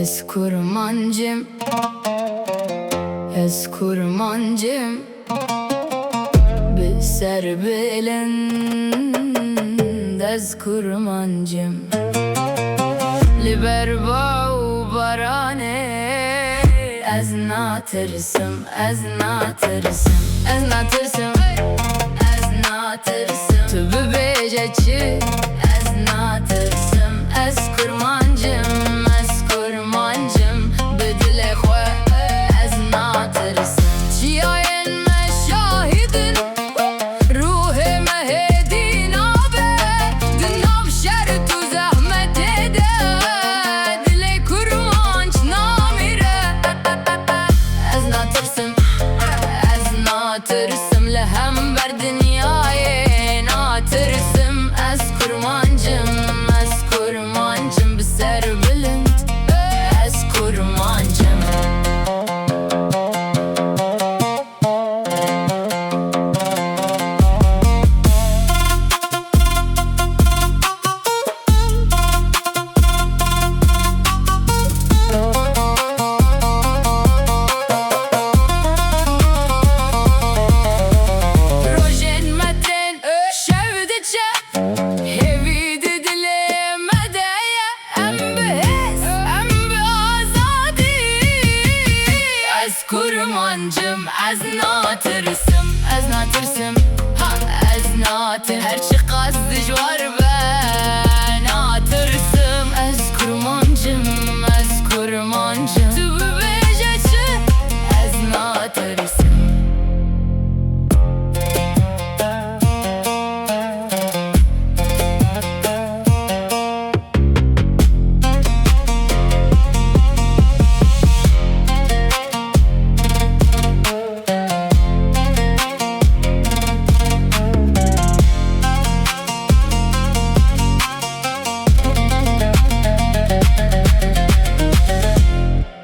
Ez kurmancım, ez kurmancım, bir ser bilind ez kurmancım. Liber bau barane, ez natırsım, ez natırsım, ez natırsım, ez natırsım. Tübü bececi, ez natırsım, ez kurmancım, ez kurmancım. Bedile xwe, ez natırsım. Çiyayen me şahidin, ruhe me hedin abe. Dinav şer tu zahmet ede, dile kurmanç namire. Ez natırsım, ez natırsım. Lehem ber dünyayê natırsım. Ez kurmancım, ez kurmancım. Bir ser bilind, ez kurmancım. Rojen metren şevdiçe, hevidi dileme deye. Em bihiz, em bi azadi. Ez kurmancım, ez natırsım, ez natırsım, ha ez natır. Her